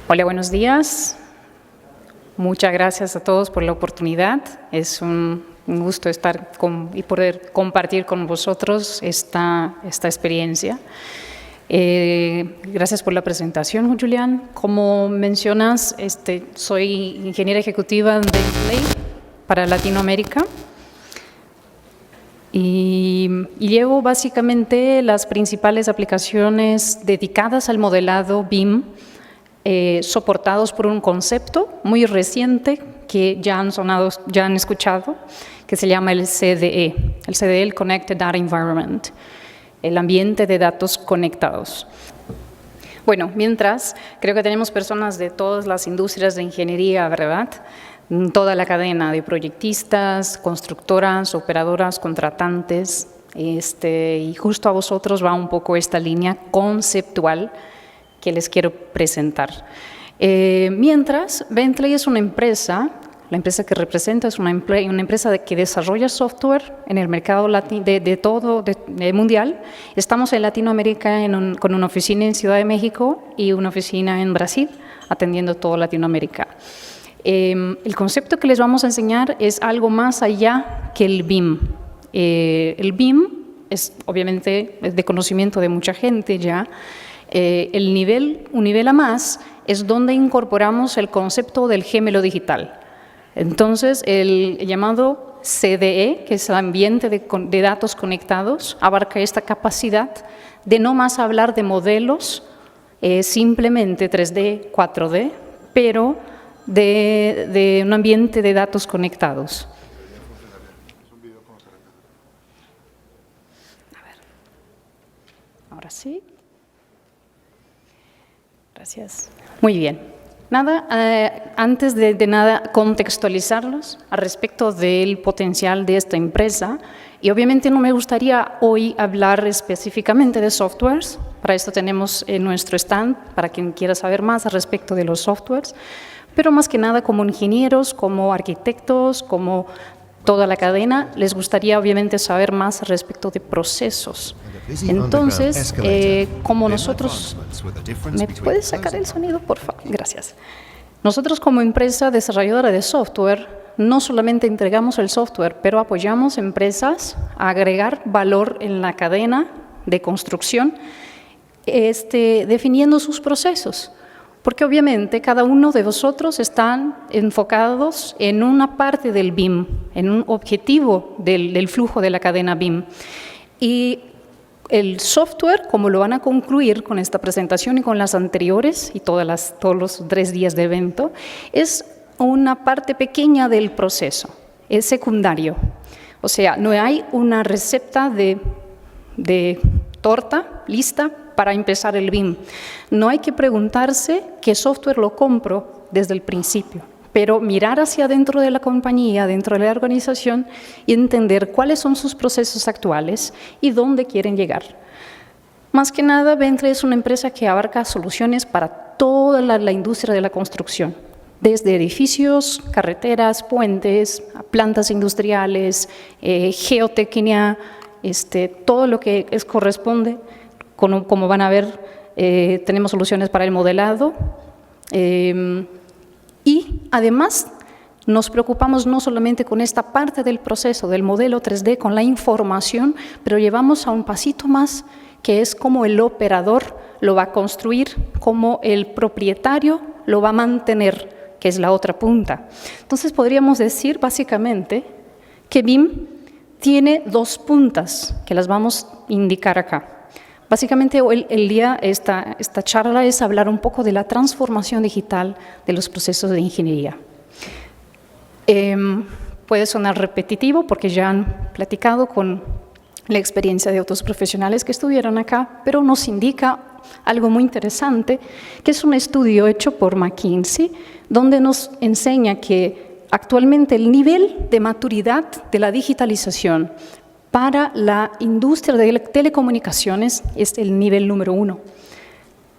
Hola, buenos días. Muchas gracias a todos por la oportunidad. Es un gusto estar y poder compartir con vosotros esta experiencia. Gracias por la presentación, Julián. Como mencionas, soy ingeniera ejecutiva de Play para Latinoamérica y llevo básicamente las principales aplicaciones dedicadas al modelado BIM, soportados por un concepto muy reciente que ya han escuchado, que se llama el CDE, el Connected Data Environment, el ambiente de datos conectados. Bueno, mientras, creo que tenemos personas de todas las industrias de ingeniería, ¿verdad? Toda la cadena de proyectistas, constructoras, operadoras, contratantes, y justo a vosotros va un poco esta línea conceptual que les quiero presentar. Mientras, Bentley es una empresa, la empresa que representa es una empresa que desarrolla software en el mercado mundial. Estamos en Latinoamérica con una oficina en Ciudad de México y una oficina en Brasil, atendiendo toda Latinoamérica. El concepto que les vamos a enseñar es algo más allá que el BIM. El BIM es obviamente de conocimiento de mucha gente ya. Un nivel a más es donde incorporamos el concepto del gemelo digital. Entonces, el llamado CDE, que es el ambiente de datos conectados, abarca esta capacidad de no más hablar de modelos simplemente 3D, 4D, pero de un ambiente de datos conectados. A ver, ahora sí. Gracias. Muy bien. Antes de nada, contextualizarlos al respecto del potencial de esta empresa. Y obviamente no me gustaría hoy hablar específicamente de softwares. Para esto tenemos nuestro stand, para quien quiera saber más al respecto de los softwares. Pero más que nada, como ingenieros, como arquitectos, como toda la cadena, les gustaría obviamente saber más al respecto de procesos. Entonces, como nosotros… ¿Me puedes sacar el sonido, por favor? Gracias. Nosotros como empresa desarrolladora de software, no solamente entregamos el software, pero apoyamos empresas a agregar valor en la cadena de construcción, definiendo sus procesos. Porque obviamente cada uno de vosotros están enfocados en una parte del BIM, en un objetivo del flujo de la cadena BIM. Y el software, como lo van a concluir con esta presentación y con las anteriores y todos los 3 días de evento, es una parte pequeña del proceso, es secundario. O sea, no hay una receta de torta lista para empezar el BIM. No hay que preguntarse qué software lo compro desde el principio, pero mirar hacia dentro de la compañía, dentro de la organización y entender cuáles son sus procesos actuales y dónde quieren llegar. Más que nada, Bentley es una empresa que abarca soluciones para toda la industria de la construcción, desde edificios, carreteras, puentes, plantas industriales, geotecnia, todo lo que corresponde. Como van a ver, tenemos soluciones para el modelado y además nos preocupamos no solamente con esta parte del proceso del modelo 3D, con la información, pero llevamos a un pasito más, que es cómo el operador lo va a construir, cómo el propietario lo va a mantener, que es la otra punta. Entonces podríamos decir básicamente que BIM tiene 2 puntas, que las vamos a indicar acá. Básicamente, esta charla es hablar un poco de la transformación digital de los procesos de ingeniería. Puede sonar repetitivo porque ya han platicado con la experiencia de otros profesionales que estuvieron acá, pero nos indica algo muy interesante, que es un estudio hecho por McKinsey, donde nos enseña que actualmente el nivel de maturidad de la digitalización para la industria de telecomunicaciones es el nivel número 1.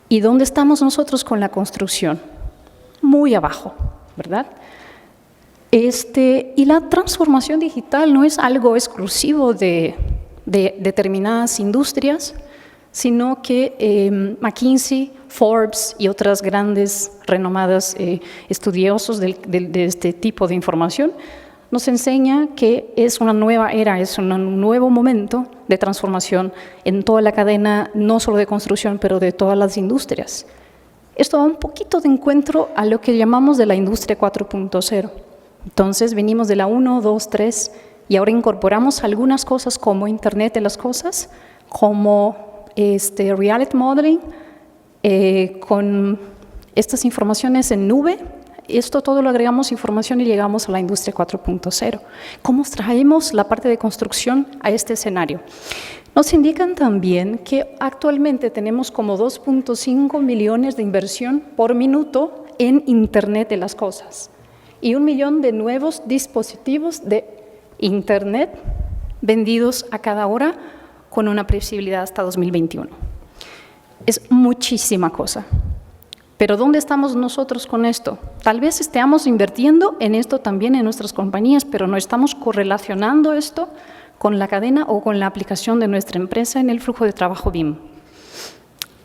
¿Y dónde estamos nosotros con la construcción? Muy abajo, ¿verdad? Y la transformación digital no es algo exclusivo de determinadas industrias, sino que McKinsey Forbes y otras grandes, renomadas estudiosos de este tipo de información, nos enseña que es una nueva era, es un nuevo momento de transformación en toda la cadena, no solo de construcción, pero de todas las industrias. Esto va un poquito de encuentro a lo que llamamos de la industria 4.0. Entonces, venimos de la 1, 2, 3, y ahora incorporamos algunas cosas como Internet de las cosas, como reality modeling, con estas informaciones en nube. Esto todo lo agregamos información y llegamos a la industria 4.0. ¿Cómo traemos la parte de construcción a este escenario? Nos indican también que actualmente tenemos como 2.5 millones de inversión por minuto en Internet de las cosas y 1 millón de nuevos dispositivos de Internet vendidos a cada hora con una previsibilidad hasta 2021. Es muchísima cosa. Pero ¿dónde estamos nosotros con esto? Tal vez estemos invirtiendo en esto también en nuestras compañías, pero no estamos correlacionando esto con la cadena o con la aplicación de nuestra empresa en el flujo de trabajo BIM.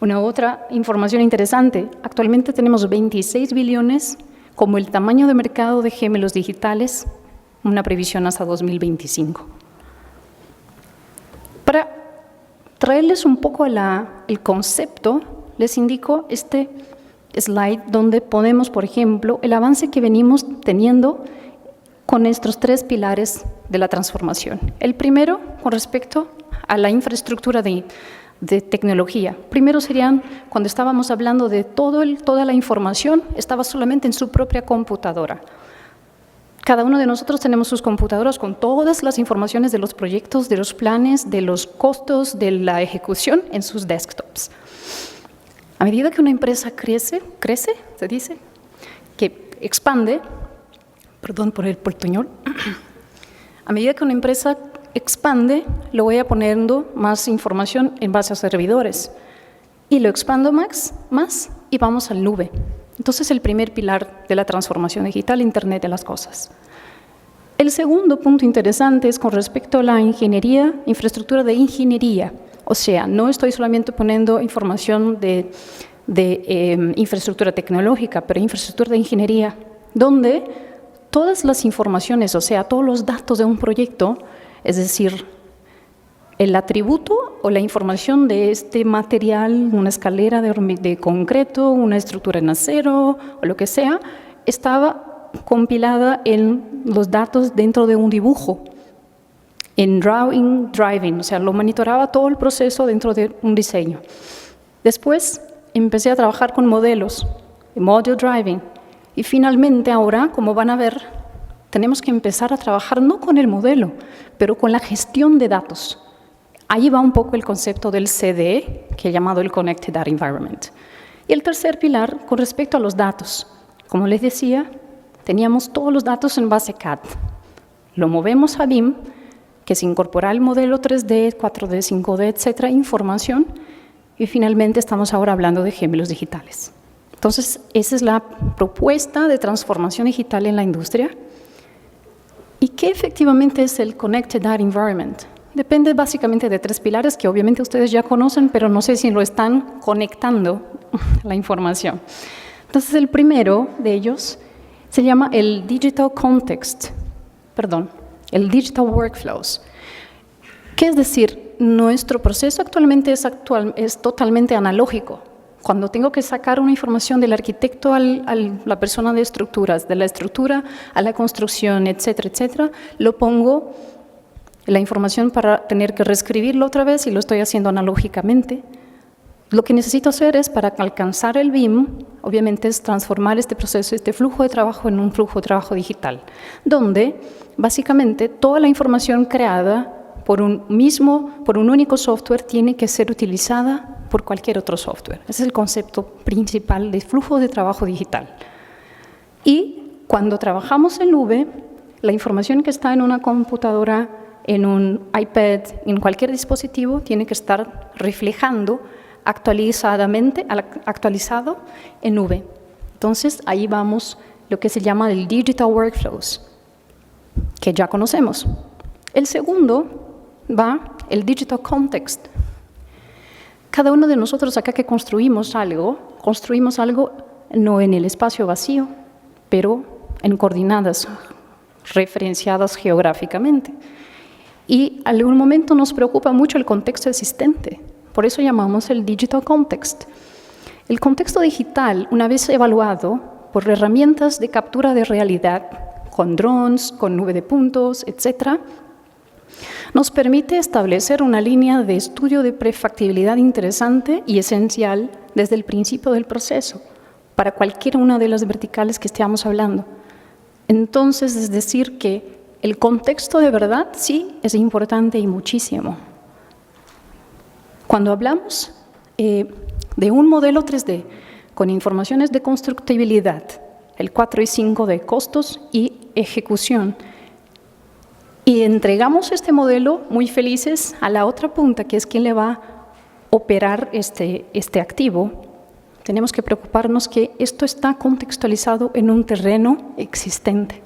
Una otra información interesante, actualmente tenemos 26 billones como el tamaño de mercado de gemelos digitales, una previsión hasta 2025. Para traerles un poco el concepto, les indico este slide donde ponemos, por ejemplo, el avance que venimos teniendo con estos 3 pilares de la transformación. El primero, con respecto a la infraestructura de tecnología. Primero serían, cuando estábamos hablando de toda la información, estaba solamente en su propia computadora. Cada uno de nosotros tenemos sus computadoras con todas las informaciones de los proyectos, de los planes, de los costos, de la ejecución en sus desktops. A medida que una empresa crece, se dice, que expande, perdón por el portuñol, a medida que una empresa expande, lo voy a poniendo más información en base a servidores y lo expando más y vamos al nube. Entonces, el primer pilar de la transformación digital, Internet de las cosas. El segundo punto interesante es con respecto a la ingeniería, infraestructura de ingeniería. O sea, no estoy solamente poniendo información de infraestructura tecnológica, pero infraestructura de ingeniería, donde todas las informaciones, o sea, todos los datos de un proyecto, es decir, el atributo o la información de este material, una escalera de concreto, una estructura en acero o lo que sea, estaba compilada en los datos dentro de un dibujo, en driving, o sea, lo monitoraba todo el proceso dentro de un diseño. Después empecé a trabajar con modelos, model driving, y finalmente ahora, como van a ver, tenemos que empezar a trabajar no con el modelo, pero con la gestión de datos. Ahí va un poco el concepto del CDE, que he llamado el Connected Data Environment. Y el tercer pilar, con respecto a los datos. Como les decía, teníamos todos los datos en base CAD. Lo movemos a BIM, que se incorpora el modelo 3D, 4D, 5D, etcétera, información, y finalmente estamos ahora hablando de gemelos digitales. Entonces, esa es la propuesta de transformación digital en la industria. ¿Y qué efectivamente es el Connected Data Environment? Depende básicamente de 3 pilares que obviamente ustedes ya conocen, pero no sé si lo están conectando la información. Entonces, el primero de ellos se llama el Digital Workflows. ¿Qué es decir? Nuestro proceso actualmente es totalmente analógico. Cuando tengo que sacar una información del arquitecto a la persona de estructuras, de la estructura a la construcción, etcétera, etcétera, lo pongo la información para tener que reescribirlo otra vez y lo estoy haciendo analógicamente. Lo que necesito hacer es, para alcanzar el BIM, obviamente es transformar este proceso, este flujo de trabajo en un flujo de trabajo digital, donde básicamente toda la información creada por un único software tiene que ser utilizada por cualquier otro software. Ese es el concepto principal de flujo de trabajo digital. Y cuando trabajamos en nube, la información que está en una computadora, en un iPad, en cualquier dispositivo, tiene que estar reflejando actualizado en nube. Entonces, ahí vamos lo que se llama el Digital Workflows, que ya conocemos. El segundo va el Digital Context. Cada uno de nosotros acá que construimos algo, construimos algo no en el espacio vacío, pero en coordenadas referenciadas geográficamente. Y en algún momento nos preocupa mucho el contexto existente, por eso llamamos el digital context. El contexto digital, una vez evaluado por herramientas de captura de realidad, con drones, con nube de puntos, etc., nos permite establecer una línea de estudio de prefactibilidad interesante y esencial desde el principio del proceso, para cualquiera una de las verticales que estemos hablando. Entonces, es decir, que el contexto de verdad sí es importante y muchísimo. Cuando hablamos de un modelo 3D con informaciones de constructibilidad, el 4 y 5 de costos y ejecución, y entregamos este modelo muy felices a la otra punta, que es quien le va a operar este activo, tenemos que preocuparnos que esto está contextualizado en un terreno existente.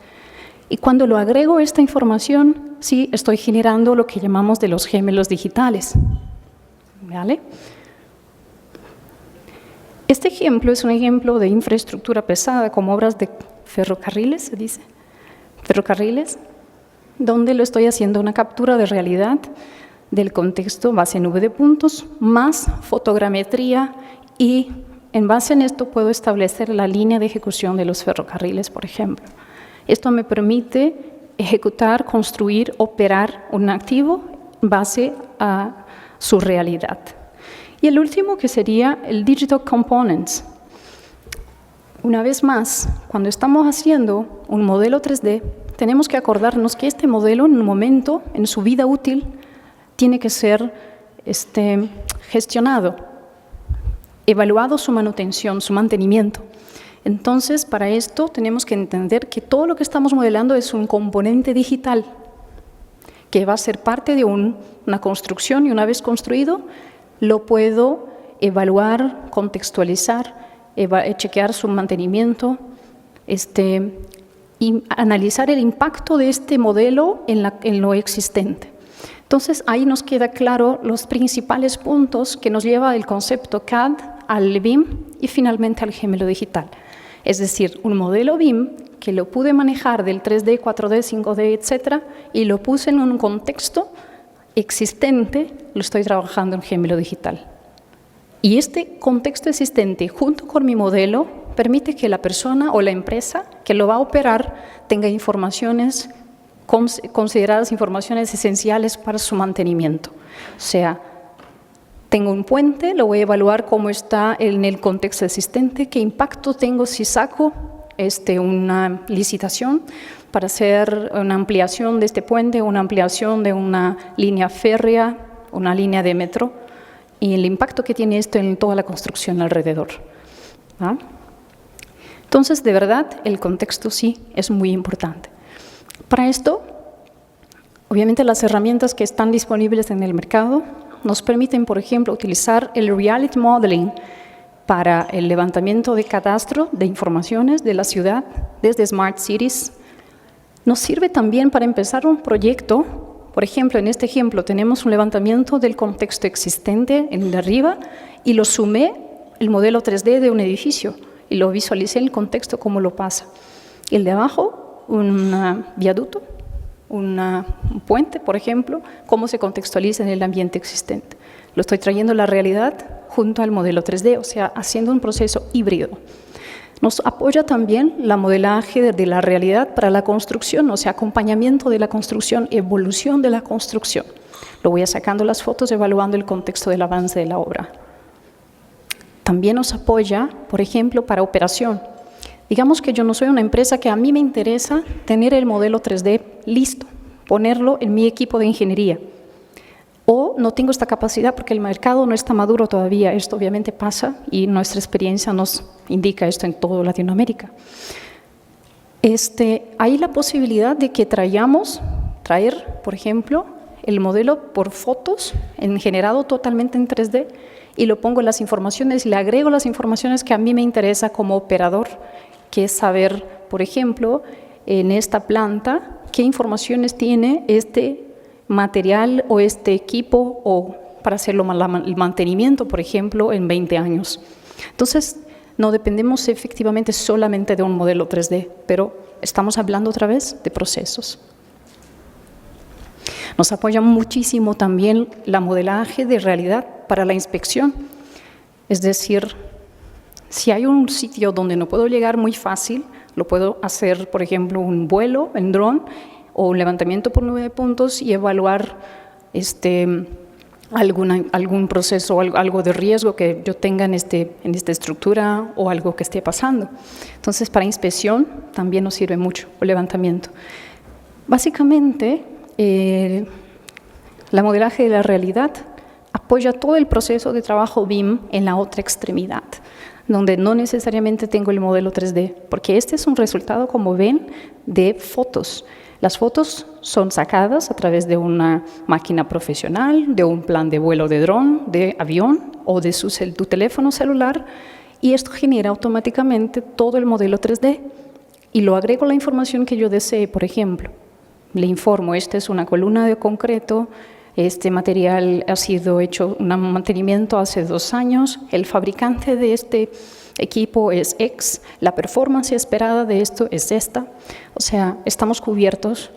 Y cuando lo agrego esta información, sí estoy generando lo que llamamos de los gemelos digitales. ¿Vale? Este ejemplo es un ejemplo de infraestructura pesada, como obras de ferrocarriles, se dice, ferrocarriles, donde lo estoy haciendo una captura de realidad del contexto base nube de puntos, más fotogrametría, y en base en esto puedo establecer la línea de ejecución de los ferrocarriles, por ejemplo. Esto me permite ejecutar, construir, operar un activo en base a su realidad. Y el último, que sería el Digital Components. Una vez más, cuando estamos haciendo un modelo 3D, tenemos que acordarnos que este modelo en un momento, en su vida útil, tiene que ser gestionado, evaluado su manutención, su mantenimiento. Entonces, para esto tenemos que entender que todo lo que estamos modelando es un componente digital que va a ser parte de una construcción, y una vez construido, lo puedo evaluar, contextualizar, chequear su mantenimiento, y analizar el impacto de este modelo en lo existente. Entonces, ahí nos queda claro los principales puntos que nos lleva del concepto CAD al BIM y finalmente al gemelo digital. Es decir, un modelo BIM que lo pude manejar del 3D, 4D, 5D, etc., y lo puse en un contexto existente, lo estoy trabajando en gemelo digital. Y este contexto existente, junto con mi modelo, permite que la persona o la empresa que lo va a operar tenga informaciones consideradas informaciones esenciales para su mantenimiento. O sea, tengo un puente, lo voy a evaluar cómo está en el contexto existente, qué impacto tengo si saco una licitación para hacer una ampliación de este puente, una ampliación de una línea férrea, una línea de metro, y el impacto que tiene esto en toda la construcción alrededor. ¿Ah? Entonces, de verdad, el contexto sí es muy importante. Para esto, obviamente las herramientas que están disponibles en el mercado nos permiten, por ejemplo, utilizar el Reality Modeling para el levantamiento de catastro de informaciones de la ciudad desde Smart Cities. Nos sirve también para empezar un proyecto. Por ejemplo, en este ejemplo tenemos un levantamiento del contexto existente en el de arriba y lo sumé el modelo 3D de un edificio y lo visualicé en el contexto cómo lo pasa. El de abajo, un viaducto, un puente, por ejemplo, cómo se contextualiza en el ambiente existente. Lo estoy trayendo a la realidad junto al modelo 3D, o sea, haciendo un proceso híbrido. Nos apoya también la modelaje de la realidad para la construcción, o sea, acompañamiento de la construcción, evolución de la construcción. Lo voy sacando las fotos, evaluando el contexto del avance de la obra. También nos apoya, por ejemplo, para operación. Digamos que yo no soy una empresa que a mí me interesa tener el modelo 3D listo, ponerlo en mi equipo de ingeniería. O no tengo esta capacidad porque el mercado no está maduro todavía. Esto obviamente pasa y nuestra experiencia nos indica esto en toda Latinoamérica. Hay la posibilidad de que traer, por ejemplo, el modelo por fotos generado totalmente en 3D y lo pongo en las informaciones y le agrego las informaciones que a mí me interesa como operador, que es saber, por ejemplo, en esta planta, qué informaciones tiene este material o este equipo o para hacerlo el mantenimiento, por ejemplo, en 20 años. Entonces, no dependemos efectivamente solamente de un modelo 3D, pero estamos hablando otra vez de procesos. Nos apoya muchísimo también la modelaje de realidad para la inspección. Es decir, si hay un sitio donde no puedo llegar muy fácil, lo puedo hacer, por ejemplo, un vuelo en dron o un levantamiento por 9 puntos y evaluar algún proceso, algo de riesgo que yo tenga en esta estructura o algo que esté pasando. Entonces, para inspección también nos sirve mucho el levantamiento. Básicamente, la modelaje de la realidad apoya todo el proceso de trabajo BIM en la otra extremidad, donde no necesariamente tengo el modelo 3D, porque este es un resultado, como ven, de fotos. Las fotos son sacadas a través de una máquina profesional, de un plan de vuelo de dron, de avión o de tu teléfono celular, y esto genera automáticamente todo el modelo 3D. Y lo agrego la información que yo desee, por ejemplo. Le informo, esta es una columna de concreto, este material ha sido hecho un mantenimiento hace 2 años, el fabricante de este equipo es X, la performance esperada de esto es esta. O sea, estamos cubiertos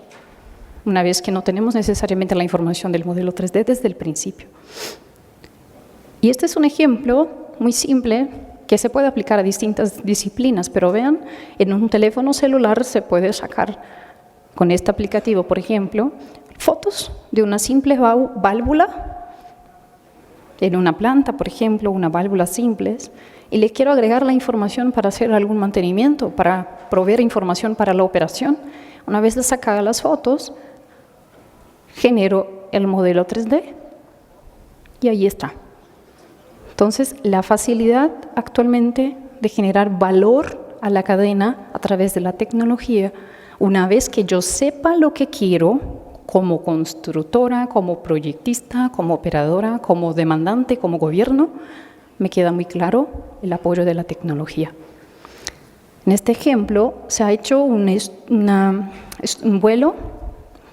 una vez que no tenemos necesariamente la información del modelo 3D desde el principio. Y este es un ejemplo muy simple que se puede aplicar a distintas disciplinas, pero vean, en un teléfono celular se puede sacar con este aplicativo, por ejemplo, fotos de una simple válvula en una planta, por ejemplo, una válvula simple, y le quiero agregar la información para hacer algún mantenimiento, para proveer información para la operación. Una vez sacadas las fotos, genero el modelo 3D y ahí está. Entonces, la facilidad actualmente de generar valor a la cadena a través de la tecnología, una vez que yo sepa lo que quiero, como constructora, como proyectista, como operadora, como demandante, como gobierno, me queda muy claro el apoyo de la tecnología. En este ejemplo se ha hecho un vuelo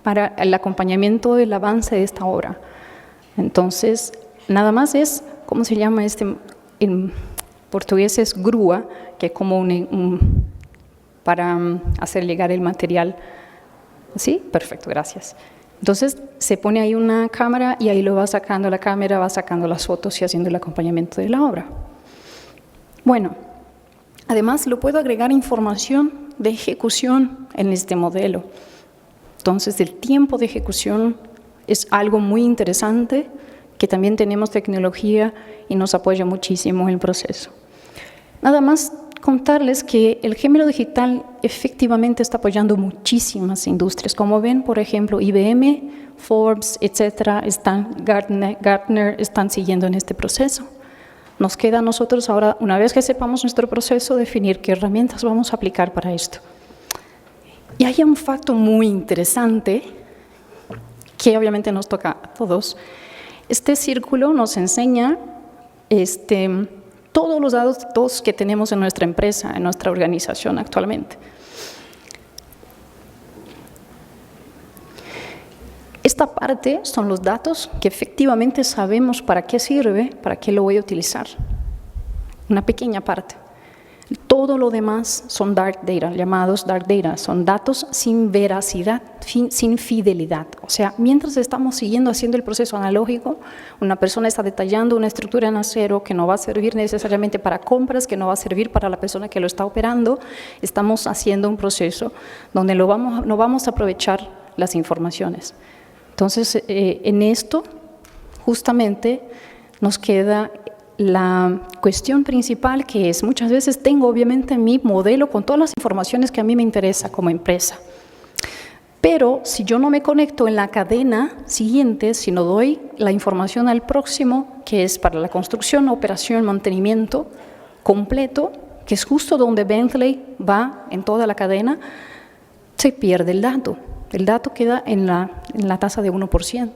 para el acompañamiento del avance de esta obra. Entonces, nada más es, ¿cómo se llama en portugués es grúa, que es como para hacer llegar el material. ¿Sí? Perfecto, gracias. Entonces, se pone ahí una cámara y ahí lo va sacando la cámara, va sacando las fotos y haciendo el acompañamiento de la obra. Bueno, además lo puedo agregar información de ejecución en este modelo. Entonces, el tiempo de ejecución es algo muy interesante, que también tenemos tecnología y nos apoya muchísimo en el proceso. Nada más contarles que el gemelo digital efectivamente está apoyando muchísimas industrias. Como ven, por ejemplo, IBM, Forbes, etcétera, Gartner están siguiendo en este proceso. Nos queda a nosotros ahora, una vez que sepamos nuestro proceso, definir qué herramientas vamos a aplicar para esto. Y hay un facto muy interesante que obviamente nos toca a todos. Este círculo nos enseña todos los datos que tenemos en nuestra empresa, en nuestra organización actualmente. Esta parte son los datos que efectivamente sabemos para qué sirve, para qué lo voy a utilizar. Una pequeña parte. Todo lo demás son dark data, llamados dark data, son datos sin veracidad, sin fidelidad. O sea, mientras estamos siguiendo haciendo el proceso analógico, una persona está detallando una estructura en acero que no va a servir necesariamente para compras, que no va a servir para la persona que lo está operando, estamos haciendo un proceso donde no vamos a aprovechar las informaciones. Entonces, en esto, justamente, nos queda la cuestión principal, que es muchas veces tengo obviamente mi modelo con todas las informaciones que a mí me interesa como empresa, pero si yo no me conecto en la cadena siguiente, si no doy la información al próximo, que es para la construcción, operación, mantenimiento completo, que es justo donde Bentley va en toda la cadena, se pierde el dato. El dato queda en la tasa de 1%.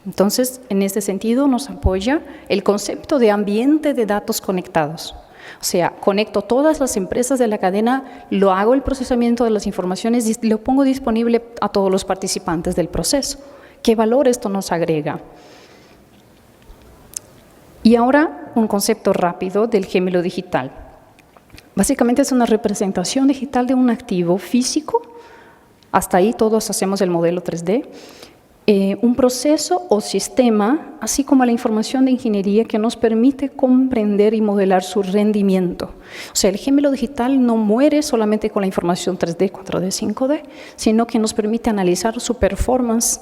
Entonces, en este sentido, nos apoya el concepto de ambiente de datos conectados. O sea, conecto todas las empresas de la cadena, lo hago el procesamiento de las informaciones y lo pongo disponible a todos los participantes del proceso. ¿Qué valor esto nos agrega? Y ahora, un concepto rápido del gemelo digital. Básicamente es una representación digital de un activo físico. Hasta ahí todos hacemos el modelo 3D. Un proceso o sistema, así como la información de ingeniería que nos permite comprender y modelar su rendimiento. O sea, el gemelo digital no muere solamente con la información 3D, 4D, 5D, sino que nos permite analizar su performance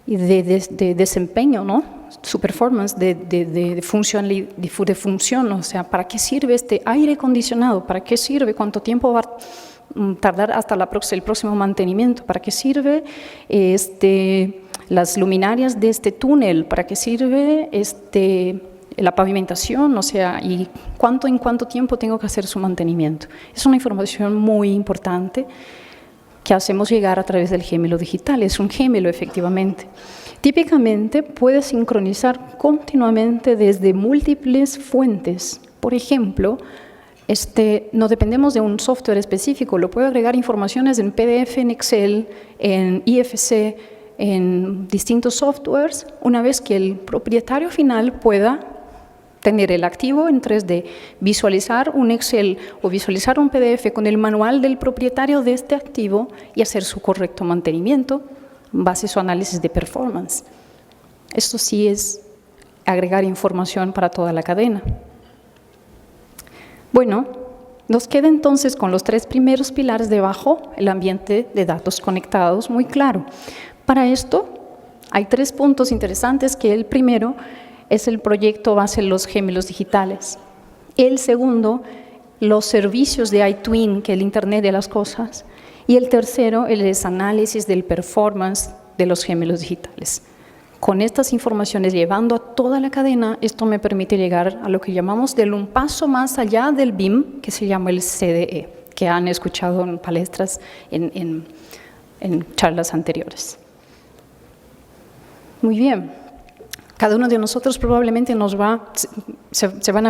y de desempeño, ¿no? Su performance de función, o sea, ¿para qué sirve este aire acondicionado? ¿Para qué sirve? ¿Cuánto tiempo va a tardar hasta el próximo mantenimiento? ¿Para qué sirve las luminarias de este túnel? ¿Para qué sirve la pavimentación? O sea, ¿y en cuánto tiempo tengo que hacer su mantenimiento? Es una información muy importante que hacemos llegar a través del gemelo digital. Es un gemelo, efectivamente. Típicamente puede sincronizar continuamente desde múltiples fuentes. Por ejemplo, no dependemos de un software específico, lo puedo agregar informaciones en PDF, en Excel, en IFC, en distintos softwares, una vez que el propietario final pueda tener el activo en 3D, visualizar un Excel o visualizar un PDF con el manual del propietario de este activo y hacer su correcto mantenimiento en base a su análisis de performance. Esto sí es agregar información para toda la cadena. Bueno, nos queda entonces con los 3 primeros pilares debajo el ambiente de datos conectados muy claro. Para esto hay 3 puntos interesantes, que el primero es el proyecto base de los gemelos digitales. El segundo, los servicios de iTwin, que es el Internet de las Cosas. Y el tercero, el análisis del performance de los gemelos digitales. Con estas informaciones llevando a toda la cadena, esto me permite llegar a lo que llamamos un paso más allá del BIM, que se llama el CDE, que han escuchado en palestras, en charlas anteriores. Muy bien. Cada uno de nosotros probablemente se van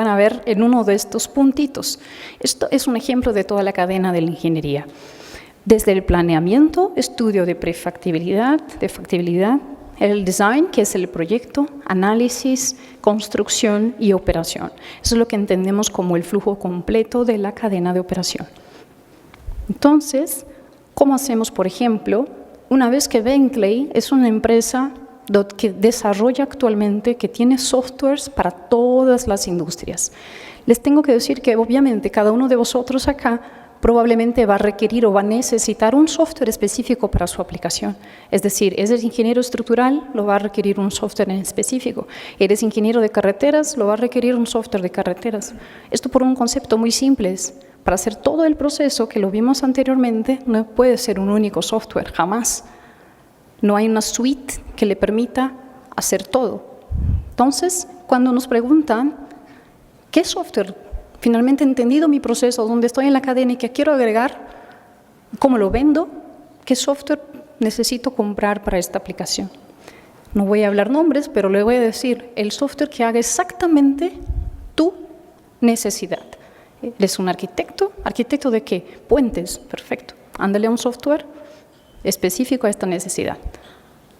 a ver en uno de estos puntitos. Esto es un ejemplo de toda la cadena de la ingeniería. Desde el planeamiento, estudio de prefactibilidad, de factibilidad, el design, que es el proyecto, análisis, construcción y operación. Eso es lo que entendemos como el flujo completo de la cadena de operación. Entonces, ¿cómo hacemos, por ejemplo? Una vez que Bentley es una empresa que desarrolla actualmente, que tiene softwares para todas las industrias. Les tengo que decir que obviamente cada uno de vosotros acá probablemente va a requerir o va a necesitar un software específico para su aplicación. Es decir, eres ingeniero estructural, lo va a requerir un software en específico. Eres ingeniero de carreteras, lo va a requerir un software de carreteras. Esto por un concepto muy simple. Para hacer todo el proceso que lo vimos anteriormente, no puede ser un único software, jamás. No hay una suite que le permita hacer todo. Entonces, cuando nos preguntan, ¿qué software? Finalmente he entendido mi proceso, dónde estoy en la cadena y qué quiero agregar, cómo lo vendo, qué software necesito comprar para esta aplicación. No voy a hablar nombres, pero le voy a decir el software que haga exactamente tu necesidad. ¿Eres un arquitecto? ¿Arquitecto de qué? Puentes, perfecto. Ándale a un software específico a esta necesidad.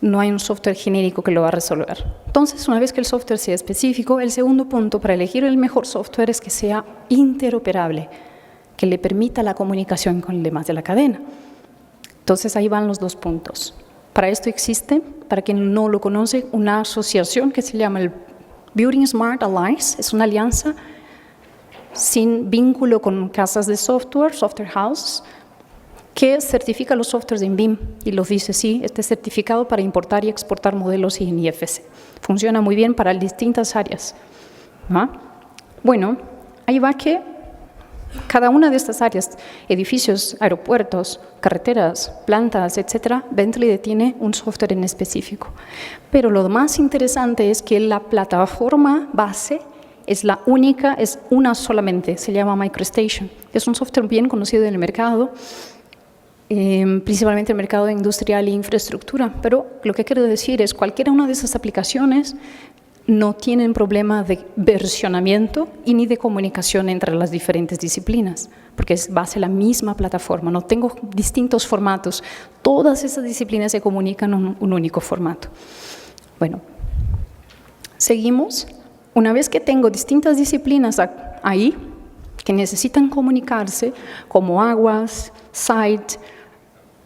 No hay un software genérico que lo va a resolver. Entonces, una vez que el software sea específico, el segundo punto para elegir el mejor software es que sea interoperable, que le permita la comunicación con el demás de la cadena. Entonces, ahí van los 2 puntos. Para esto existe, para quien no lo conoce, una asociación que se llama el Building Smart Alliance. Es una alianza sin vínculo con casas de software houses, que certifica los softwares en BIM y los dice, sí, este certificado para importar y exportar modelos y en IFC. Funciona muy bien para distintas áreas. ¿Ah? Bueno, ahí va que cada una de estas áreas, edificios, aeropuertos, carreteras, plantas, etcétera, Bentley tiene un software en específico. Pero lo más interesante es que la plataforma base es la única, es una solamente, se llama MicroStation. Es un software bien conocido en el mercado, principalmente el mercado industrial e infraestructura, pero lo que quiero decir es cualquiera una de esas aplicaciones no tienen problema de versionamiento y ni de comunicación entre las diferentes disciplinas, porque es base la misma plataforma, no tengo distintos formatos, todas esas disciplinas se comunican en un único formato. Bueno, seguimos. Una vez que tengo distintas disciplinas ahí, que necesitan comunicarse, como aguas, site,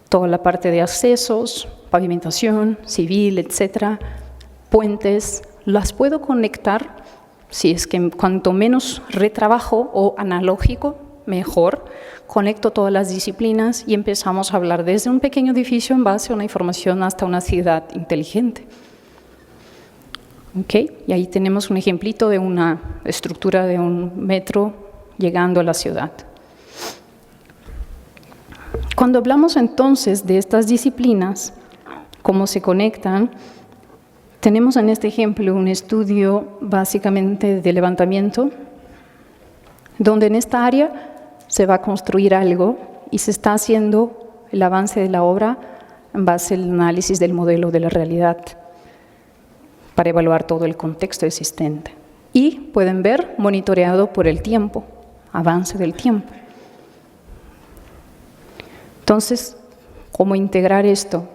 toda la parte de accesos, pavimentación, civil, etcétera, puentes, las puedo conectar, si es que cuanto menos retrabajo o analógico, mejor. Conecto todas las disciplinas y empezamos a hablar desde un pequeño edificio en base a una información hasta una ciudad inteligente. ¿Okay? Y ahí tenemos un ejemplito de una estructura de un metro llegando a la ciudad. Cuando hablamos entonces de estas disciplinas, cómo se conectan, tenemos en este ejemplo un estudio básicamente de levantamiento, donde en esta área se va a construir algo y se está haciendo el avance de la obra en base al análisis del modelo de la realidad para evaluar todo el contexto existente. Y pueden ver monitoreado por el tiempo, avance del tiempo. Entonces, ¿cómo integrar esto?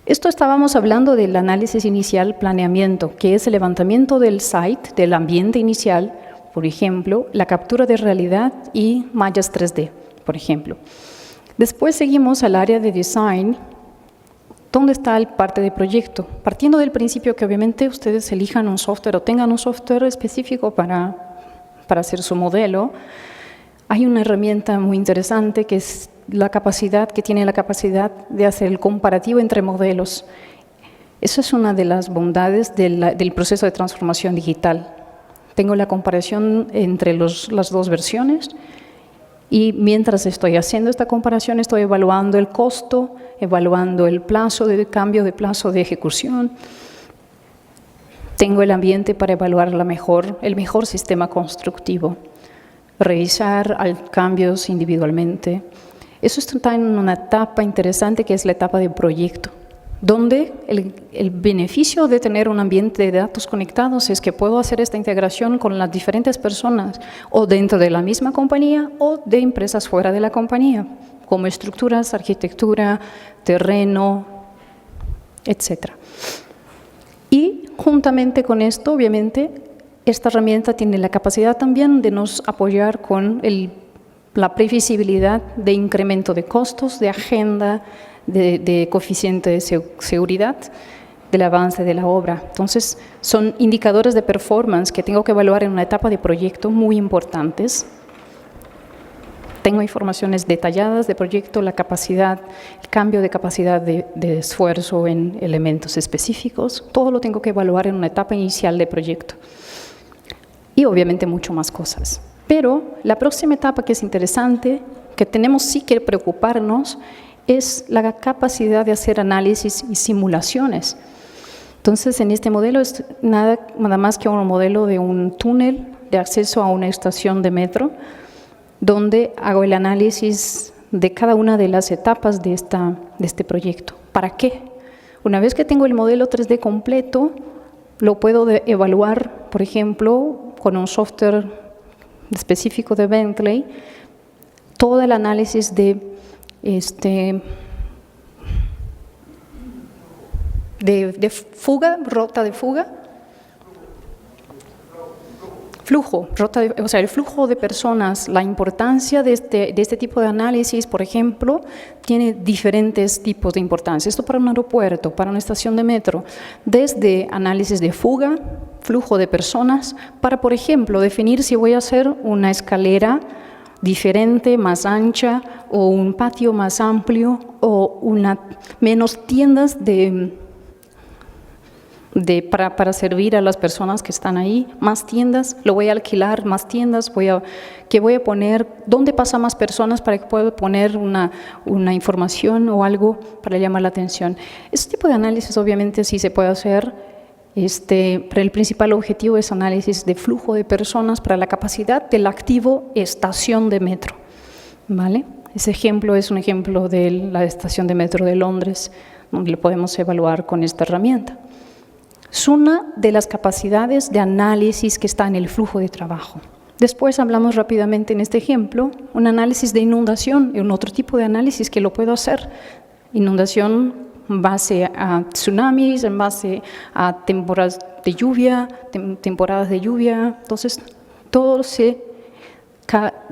Esto estábamos hablando del análisis inicial planeamiento, que es el levantamiento del site, del ambiente inicial, por ejemplo, la captura de realidad y mallas 3D, por ejemplo. Después seguimos al área de design, donde está el parte de proyecto, partiendo del principio que obviamente ustedes elijan un software o tengan un software específico para hacer su modelo. Hay una herramienta muy interesante que es tiene la capacidad de hacer el comparativo entre modelos. Eso es una de las bondades del proceso de transformación digital. Tengo la comparación entre las dos versiones y mientras estoy haciendo esta comparación estoy evaluando el costo, evaluando el plazo de cambio de plazo de ejecución. Tengo el ambiente para evaluar el mejor sistema constructivo, revisar cambios individualmente. Eso está en una etapa interesante que es la etapa de proyecto, donde el beneficio de tener un ambiente de datos conectados es que puedo hacer esta integración con las diferentes personas o dentro de la misma compañía o de empresas fuera de la compañía, como estructuras, arquitectura, terreno, etc. Y juntamente con esto, obviamente, esta herramienta tiene la capacidad también de nos apoyar con la previsibilidad de incremento de costos, de agenda, de coeficiente de seguridad, del avance de la obra. Entonces, son indicadores de performance que tengo que evaluar en una etapa de proyecto muy importantes. Tengo informaciones detalladas de proyecto, la capacidad, el cambio de capacidad de esfuerzo en elementos específicos. Todo lo tengo que evaluar en una etapa inicial de proyecto. Y obviamente mucho más cosas. Pero la próxima etapa que es interesante, que tenemos sí que preocuparnos, es la capacidad de hacer análisis y simulaciones. Entonces, en este modelo es nada más que un modelo de un túnel de acceso a una estación de metro, donde hago el análisis de cada una de las etapas de este proyecto. ¿Para qué? Una vez que tengo el modelo 3D completo, lo puedo evaluar, por ejemplo, con un software específico de Bentley, todo el análisis de fuga, rota de fuga, flujo, el flujo de personas. La importancia de este tipo de análisis, por ejemplo, tiene diferentes tipos de importancia. Esto para un aeropuerto, para una estación de metro, desde análisis de fuga, flujo de personas, para, por ejemplo, definir si voy a hacer una escalera diferente, más ancha, o un patio más amplio, o menos tiendas para servir a las personas que están ahí, más tiendas, lo voy a alquilar, más tiendas, ¿qué voy a poner? ¿Dónde pasa más personas para que pueda poner una información o algo para llamar la atención? Este tipo de análisis obviamente sí se puede hacer, pero el principal objetivo es análisis de flujo de personas para la capacidad del activo estación de metro, ¿vale? Ese ejemplo es un ejemplo de la estación de metro de Londres, donde lo podemos evaluar con esta herramienta. Es una de las capacidades de análisis que está en el flujo de trabajo. Después hablamos rápidamente en este ejemplo, un análisis de inundación, un otro tipo de análisis que lo puedo hacer. Inundación en base a tsunamis, en base a temporadas de lluvia, Entonces, todo se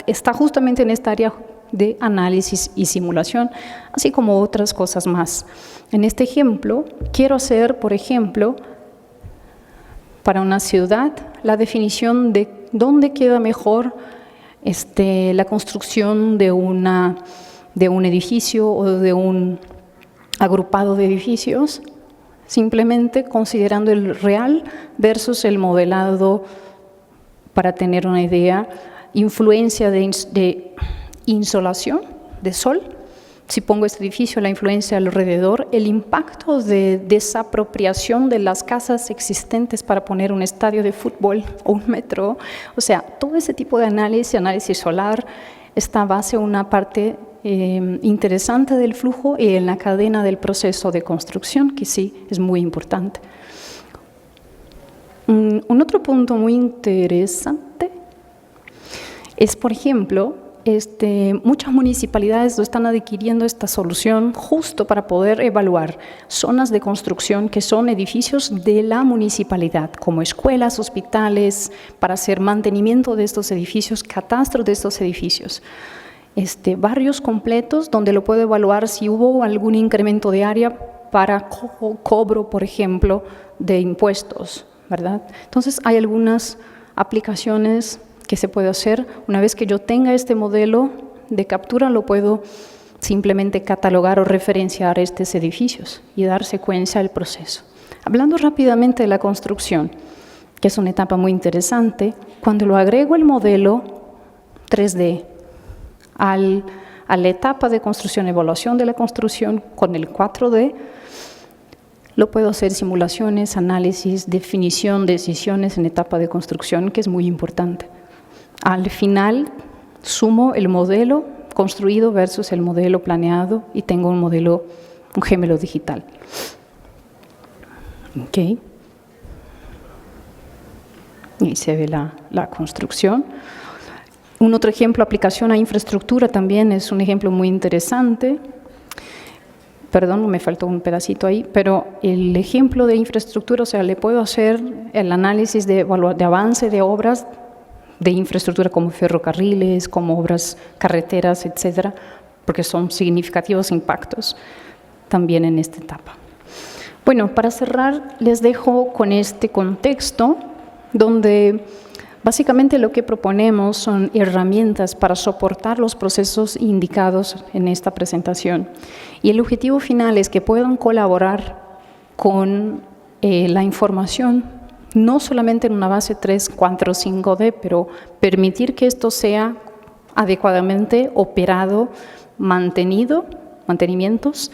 está justamente en esta área de análisis y simulación, así como otras cosas más. En este ejemplo, quiero hacer, por ejemplo, para una ciudad, la definición de dónde queda mejor la construcción de un edificio o de un agrupado de edificios, simplemente considerando el real versus el modelado para tener una idea, influencia de insolación, de sol. Si pongo este edificio, la influencia alrededor, el impacto de desapropiación de las casas existentes para poner un estadio de fútbol o un metro, o sea, todo ese tipo de análisis solar, está base en una parte interesante del flujo y en la cadena del proceso de construcción, que sí es muy importante. Un otro punto muy interesante es, por ejemplo, muchas municipalidades lo están adquiriendo esta solución justo para poder evaluar zonas de construcción que son edificios de la municipalidad, como escuelas, hospitales, para hacer mantenimiento de estos edificios, catastro de estos edificios. Barrios completos donde lo puedo evaluar si hubo algún incremento de área para cobro, por ejemplo, de impuestos, ¿verdad? Entonces, hay algunas aplicaciones que se puede hacer. Una vez que yo tenga este modelo de captura, lo puedo simplemente catalogar o referenciar estos edificios y dar secuencia al proceso. Hablando rápidamente de la construcción, que es una etapa muy interesante, cuando lo agrego el modelo 3D a la etapa de construcción, evaluación de la construcción con el 4D, lo puedo hacer simulaciones, análisis, definición, decisiones en etapa de construcción, que es muy importante. Al final, sumo el modelo construido versus el modelo planeado y tengo un gemelo digital. Okay. Y se ve la construcción. Un otro ejemplo, aplicación a infraestructura, también es un ejemplo muy interesante. Perdón, me faltó un pedacito ahí, pero el ejemplo de infraestructura, o sea, le puedo hacer el análisis de avance de obras de infraestructura como ferrocarriles, como obras carreteras, etcétera, porque son significativos impactos también en esta etapa. Bueno, para cerrar, les dejo con este contexto donde básicamente lo que proponemos son herramientas para soportar los procesos indicados en esta presentación. Y el objetivo final es que puedan colaborar con la información, no solamente en una base 3, 4, 5D, pero permitir que esto sea adecuadamente operado, mantenimientos,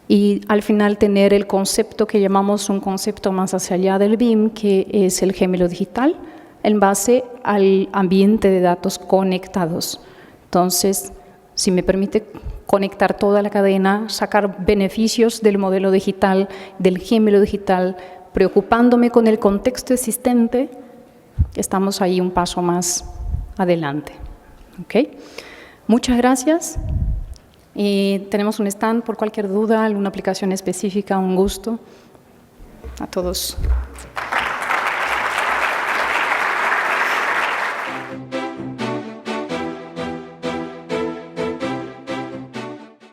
y al final tener el concepto que llamamos un concepto más hacia allá del BIM, que es el gemelo digital, en base al ambiente de datos conectados. Entonces, si me permite conectar toda la cadena, sacar beneficios del modelo digital, del gemelo digital, preocupándome con el contexto existente, estamos ahí un paso más adelante. ¿Okay? Muchas gracias. Y tenemos un stand por cualquier duda, alguna aplicación específica, un gusto. A todos.